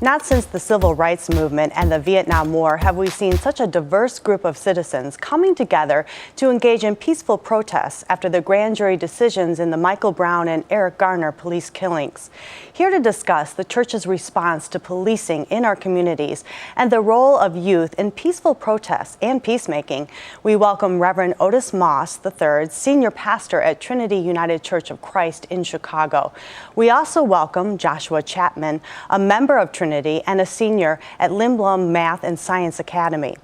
Not since the Civil Rights Movement and the Vietnam War have we seen such a diverse group of citizens coming together to engage in peaceful protests after the grand jury decisions in the Michael Brown and Eric Garner police killings. Here to discuss the church's response to policing in our communities and the role of youth in peaceful protests and peacemaking, we welcome Reverend Otis Moss III, Senior Pastor at Trinity United Church of Christ in Chicago. We also welcome Joshua Chapman, a member of Trinity and a senior at Lindblom Math and Science Academy.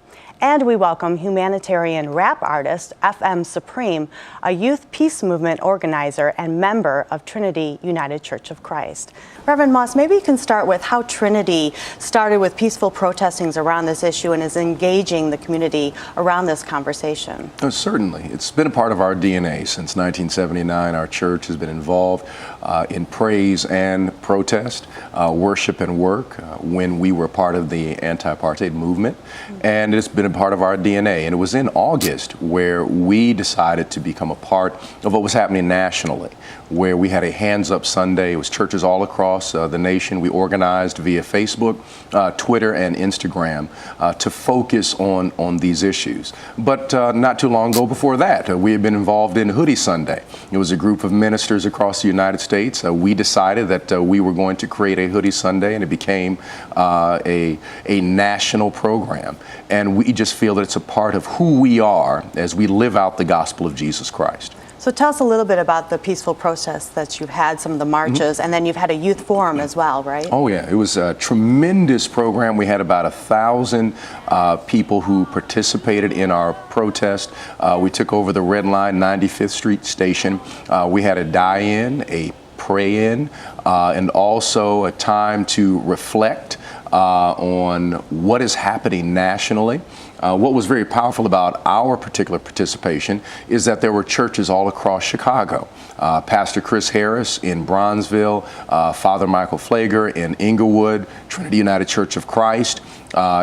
And we welcome humanitarian rap artist FM Supreme, a youth peace movement organizer and member of Trinity United Church of Christ. Reverend Moss, maybe you can start with how Trinity started with peaceful protestings around this issue and is engaging the community around this conversation. Oh, certainly. It's been a part of our DNA since 1979. Our church has been involved in praise and protest, worship and work when we were part of the anti-apartheid movement. And it's been a part of our DNA. And it was in August where we decided to become a part of what was happening nationally, where we had a Hands Up Sunday. It was churches all across the nation. We organized via Facebook, Twitter, and Instagram to focus on these issues. But not too long ago before that, we had been involved in Hoodie Sunday. It was a group of ministers across the United States. We decided that we were going to create a Hoodie Sunday, and it became a national program. And we just feel that it's a part of who we are as we live out the gospel of Jesus Christ. So tell us a little bit about the peaceful protests that you've had, some of the marches, and then you've had a youth forum as well, right? Oh yeah, it was a tremendous program. We had about 1,000 people who participated in our protest. We took over the Red Line 95th Street station. We had a die-in, a pray-in, and also a time to reflect on what is happening nationally. What was very powerful about our particular participation is that there were churches all across Chicago. Pastor Chris Harris in Bronzeville, Father Michael Flager in Inglewood, Trinity United Church of Christ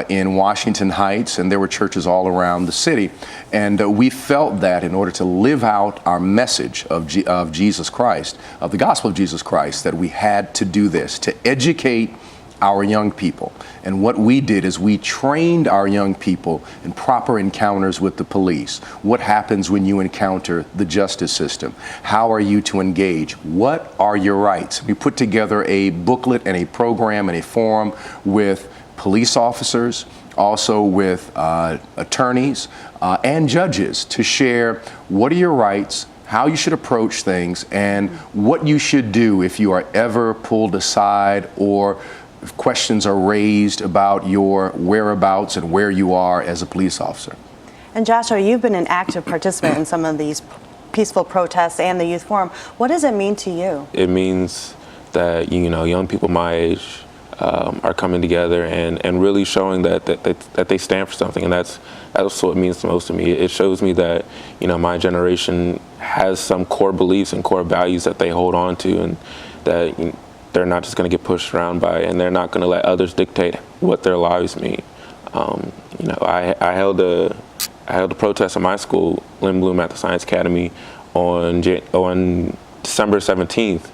in Washington Heights, and there were churches all around the city. And we felt that in order to live out our message of Jesus Christ, of the gospel of Jesus Christ, that we had to do this, to educate our young people. And what we did is we trained our young people in proper encounters with the police. What happens when you encounter the justice system? How are you to engage? What are your rights? We put together a booklet and a program and a forum with police officers, also with attorneys and judges to share what are your rights, how you should approach things, and what you should do if you are ever pulled aside or if questions are raised about your whereabouts and where you are as a police officer. And Joshua, you've been an active participant in some of these peaceful protests and the youth forum. What does it mean to you? It means that, young people my age are coming together and really showing that they stand for something, and that's what it means the most to me. It shows me that, my generation has some core beliefs and core values that they hold on to, and that they're not just going to get pushed around by, and they're not going to let others dictate what their lives mean. I held a protest at my school, Lindblom Math and Science Academy, on December 17th,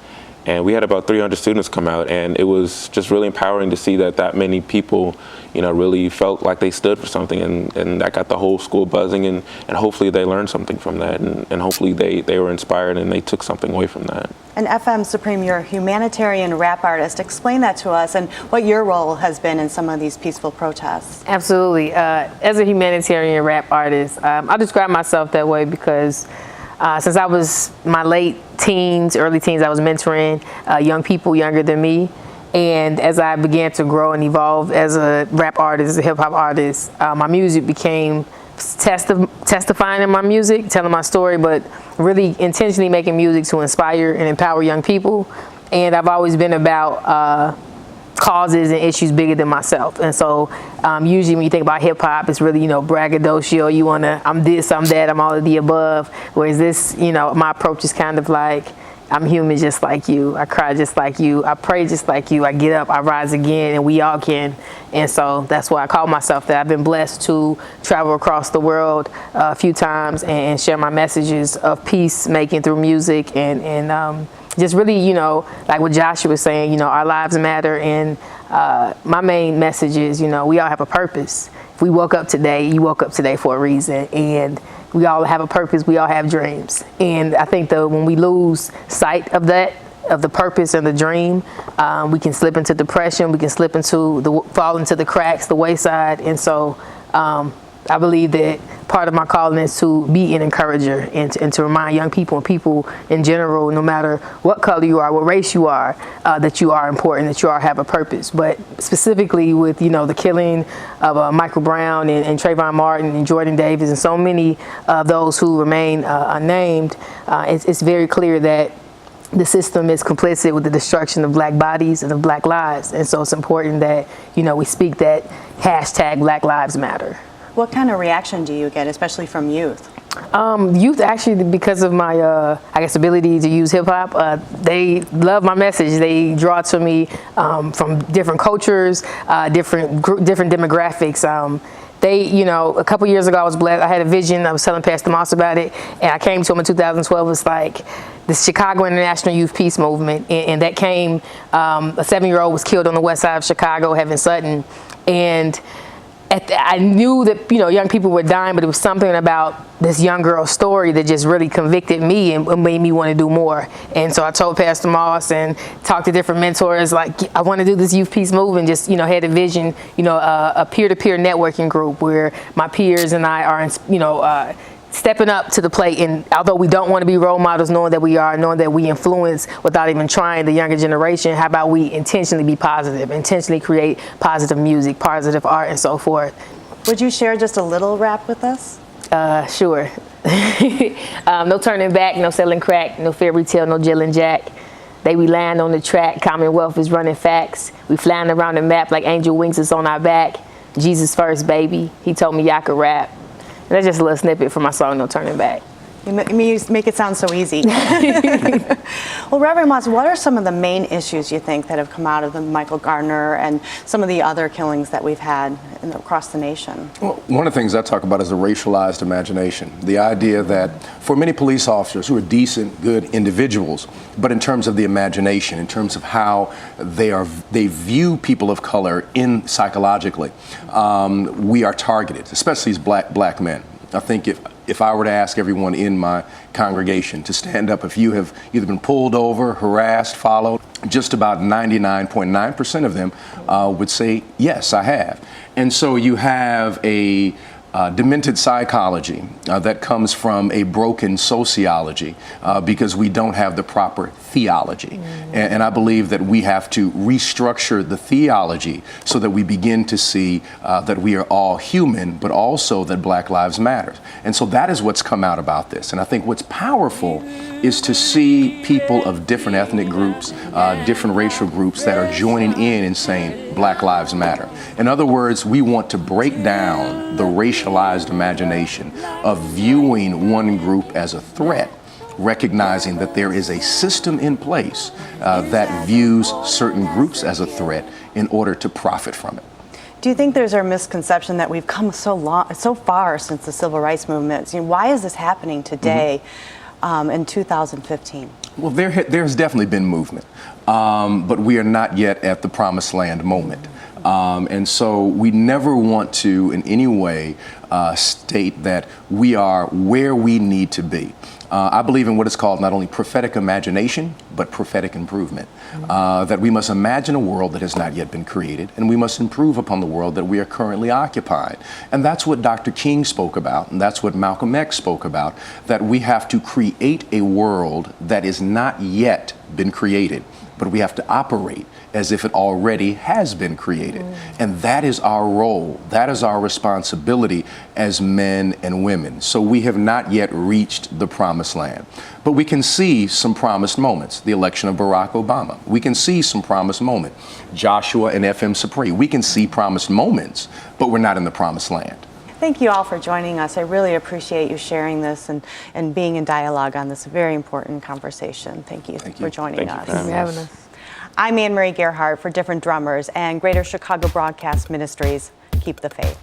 and we had about 300 students come out, and it was just really empowering to see that many people, really felt like they stood for something, and that got the whole school buzzing, and hopefully they learned something from that, and hopefully they were inspired and they took something away from that. And FM Supreme, you're a humanitarian rap artist. Explain that to us and what your role has been in some of these peaceful protests. Absolutely. As a humanitarian rap artist, I describe myself that way because since I was my late teens, early teens, I was mentoring young people younger than me. And as I began to grow and evolve as a rap artist, as a hip hop artist, my music became testifying in my music, telling my story, but really intentionally making music to inspire and empower young people. And I've always been about causes and issues bigger than myself. And so usually when you think about hip hop, it's really, braggadocio. You want to, I'm this, I'm that, I'm all of the above. Whereas this, my approach is kind of like, I'm human just like you. I cry just like you. I pray just like you. I get up, I rise again, and we all can. And so that's why I call myself that. I've been blessed to travel across the world a few times and share my messages of peace making through music and just really, like what Joshua was saying, our lives matter. And my main message is, we all have a purpose. If we woke up today, you woke up today for a reason. And we all have a purpose. We all have dreams. And I think that when we lose sight of that, of the purpose and the dream, we can slip into depression. We can slip into fall into the cracks, the wayside. And so I believe that part of my calling is to be an encourager and to remind young people and people in general, no matter what color you are, what race you are, that you are important, that you all have a purpose. But specifically with, the killing of Michael Brown and Trayvon Martin and Jordan Davis and so many of those who remain unnamed, it's very clear that the system is complicit with the destruction of black bodies and of black lives. And so it's important that, we speak that hashtag Black Lives Matter. What kind of reaction do you get, especially from youth? Youth, actually, because of my, ability to use hip hop, they love my message. They draw to me from different cultures, different demographics. A couple years ago, I was blessed. I had a vision. I was telling Pastor Moss about it, and I came to him in 2012. It was like the Chicago International Youth Peace Movement, and that came. A 7-year-old was killed on the west side of Chicago, Heaven Sutton, and I knew that young people were dying, but it was something about this young girl's story that just really convicted me and made me want to do more. And so I told Pastor Moss and talked to different mentors, like, I want to do this youth peace movement. Just had a vision, a peer-to-peer networking group where my peers and I are, stepping up to the plate. And although we don't want to be role models, knowing that we influence without even trying the younger generation, how about we intentionally be positive, intentionally create positive music, positive art, and so forth. Would you share just a little rap with us? Sure. No turning back, no selling crack, no fairy tale, no Jill and Jack. We land on the track, Commonwealth is running facts. We flying around the map like angel wings is on our back. Jesus first, baby. He told me I could rap. And that's just a little snippet from my song, No Turning Back. You make it sound so easy. Well, Reverend Moss, what are some of the main issues you think that have come out of the Michael Garner and some of the other killings that we've had across the nation? Well, one of the things I talk about is the racialized imagination. The idea that for many police officers who are decent, good individuals, but in terms of the imagination, in terms of how they view people of color psychologically, we are targeted, especially as black men. I think if I were to ask everyone in my congregation to stand up, if you have either been pulled over, harassed, followed, just about 99.9% of them would say, yes, I have. And so you have a demented psychology that comes from a broken sociology because we don't have the proper theology. And I believe that we have to restructure the theology so that we begin to see that we are all human, but also that Black Lives Matter. And so that is what's come out about this. And I think what's powerful is to see people of different ethnic groups, different racial groups that are joining in and saying Black Lives Matter. In other words, we want to break down the racialized imagination of viewing one group as a threat, recognizing that there is a system in place that views certain groups as a threat in order to profit from it. Do you think there's a misconception that we've come so far since the civil rights movement? Why is this happening today in 2015? Well, there's definitely been movement, but we are not yet at the promised land moment. And so we never want to in any way state that we are where we need to be. I believe in what is called not only prophetic imagination, but prophetic improvement. That we must imagine a world that has not yet been created, and we must improve upon the world that we are currently occupying. And that's what Dr. King spoke about, and that's what Malcolm X spoke about, that we have to create a world that is not yet been created, but we have to operate as if it already has been created. And that is our role. That is our responsibility as men and women. So we have not yet reached the promised land. But we can see some promised moments. The election of Barack Obama. We can see some promised moment. Joshua and FM Supreme. We can see promised moments, but we're not in the promised land. Thank you all for joining us. I really appreciate you sharing this and being in dialogue on this very important conversation. Thank you for joining us. Thanks for having us. I'm Anne Marie Gerhardt for Different Drummers and Greater Chicago Broadcast Ministries. Keep the faith.